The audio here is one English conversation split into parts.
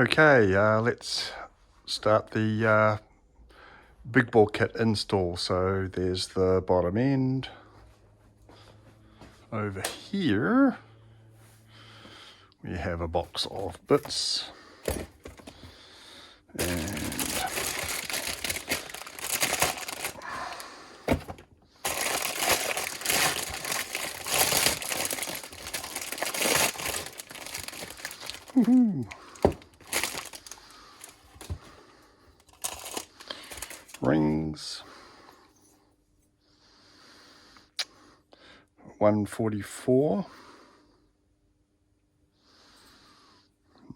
Okay, let's start the big bore kit install. So there's the bottom end. Over here we have a box of bits and rings, 144.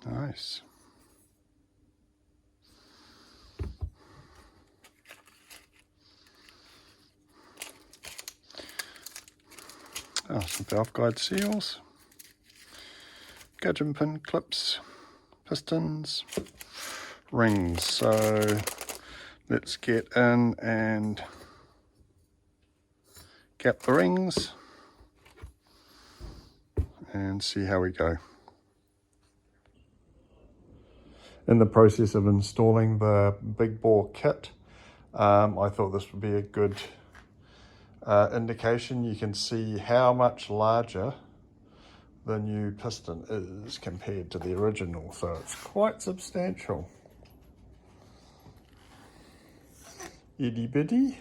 Nice. Oh, some valve guide seals, gudgeon pin clips, pistons, rings. So let's get in and gap the rings and see how we go. In the process of installing the big bore kit, I thought this would be a good indication. You can see how much larger the new piston is compared to the original, so it's quite substantial. Itty bitty.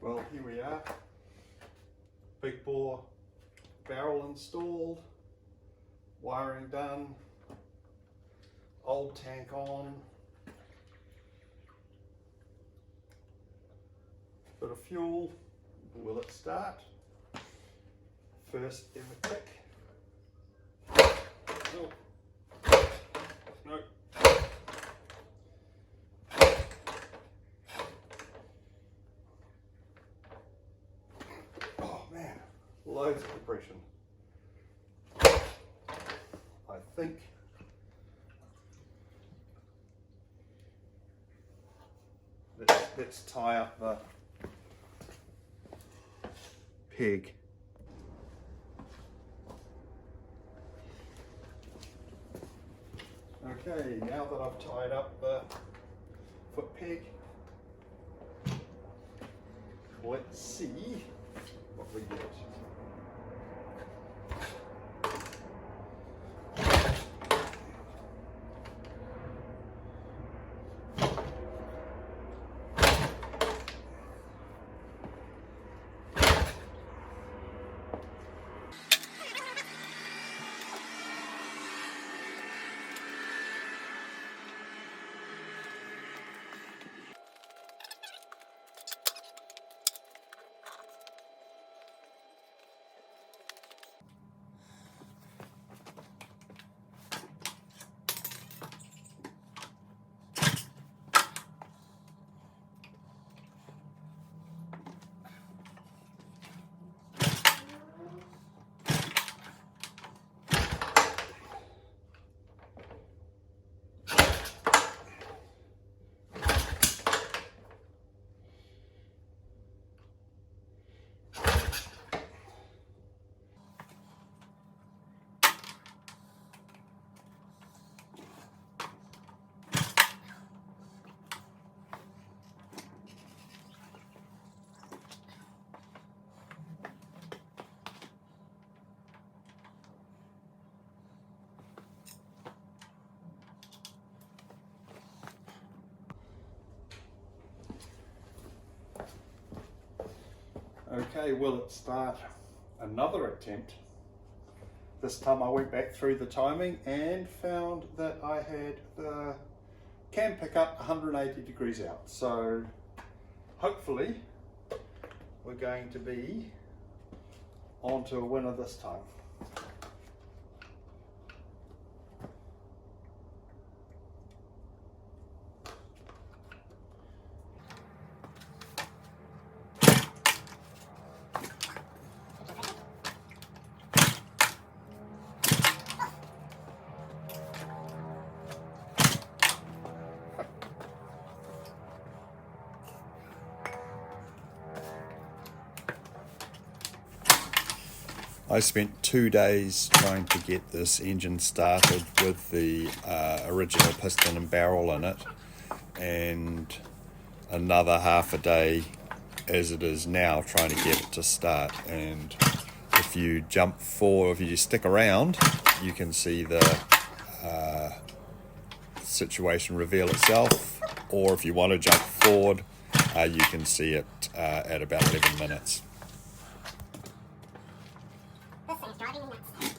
Well, here we are. Big bore barrel installed, wiring done, old tank on, bit of fuel. Will it start? First ever kick. Oh. No. Oh man, loads of compression. I think let's tie up the peg. Okay, now that I've tied up the foot peg, let's see what we get. Okay, will it start? Another attempt. This time I went back through the timing and found that I had the cam pick up 180 degrees out. So hopefully we're going to be onto a winner this time. I spent 2 days trying to get this engine started with the original piston and barrel in it, and another half a day as it is now trying to get it to start. And if you jump forward, if you stick around, you can see the situation reveal itself, or if you want to jump forward, you can see it at about 11 minutes. This thing's driving me nuts.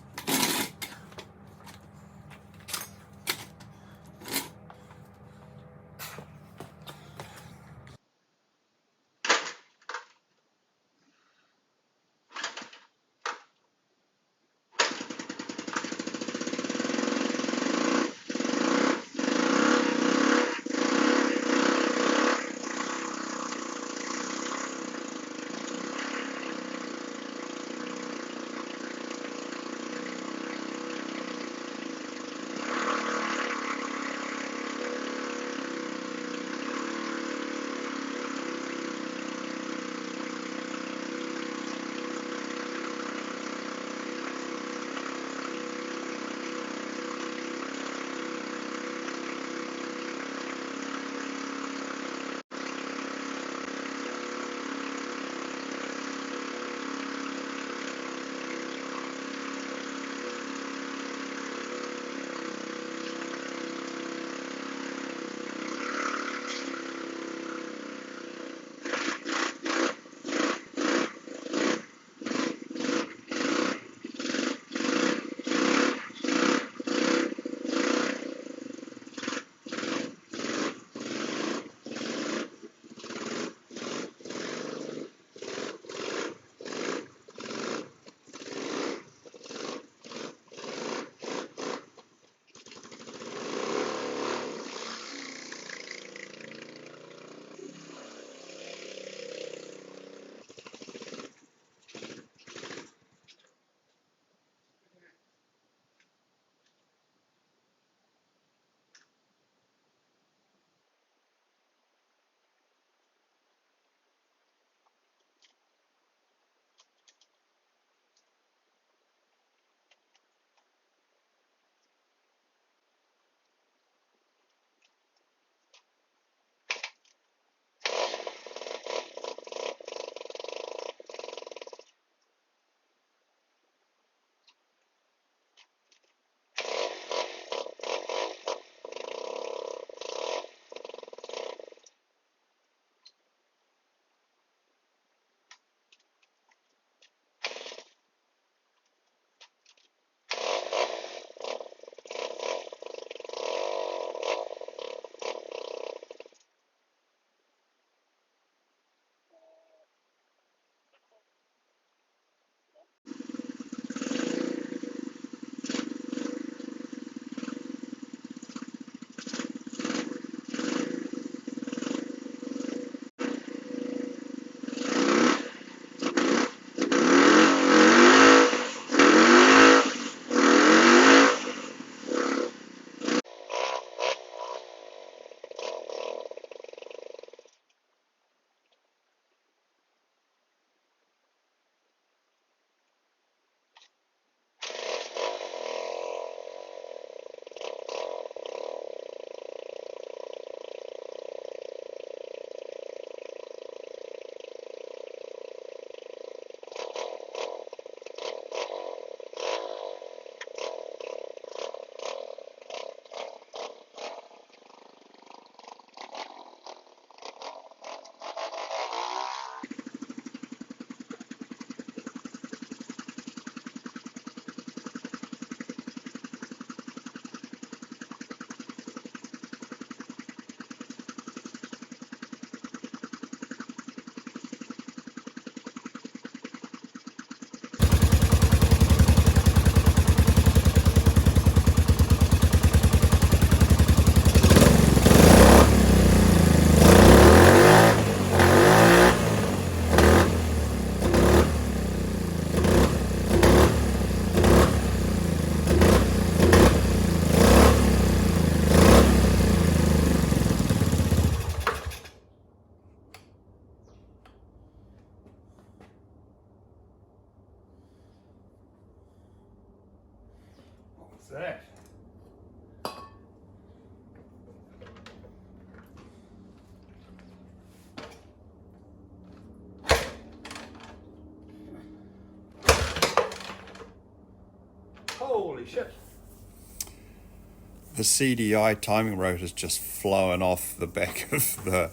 The CDI timing rotor's just flowing off the back of the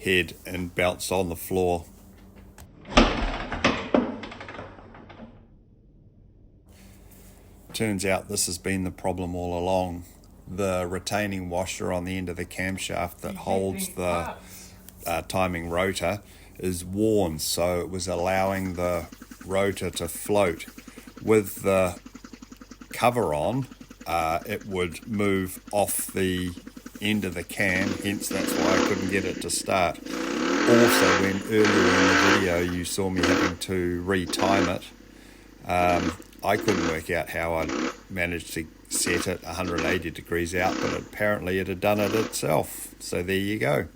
head and bounced on the floor. Turns out this has been the problem all along. The retaining washer on the end of the camshaft that holds the timing rotor is worn, so it was allowing the rotor to float. With the cover on, it would move off the end of the cam, hence that's why I couldn't get it to start. Also, when earlier in the video you saw me having to retime it, I couldn't work out how I'd managed to set it 180 degrees out, but apparently it had done it itself. So there you go.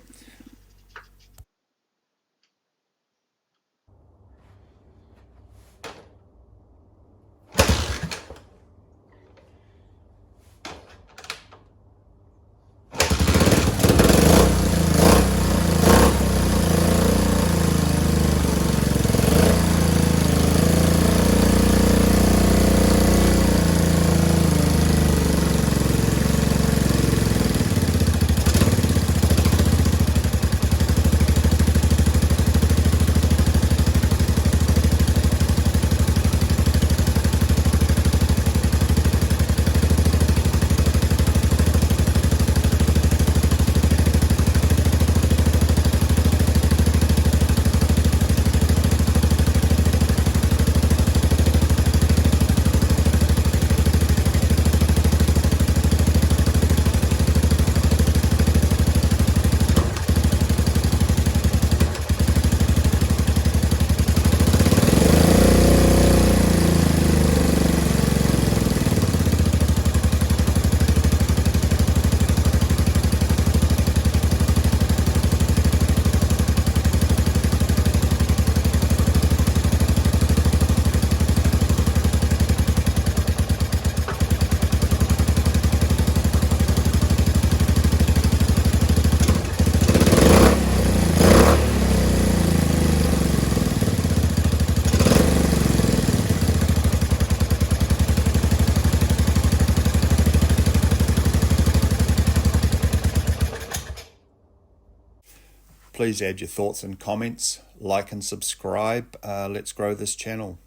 Please add your thoughts and comments, like and subscribe. Let's grow this channel.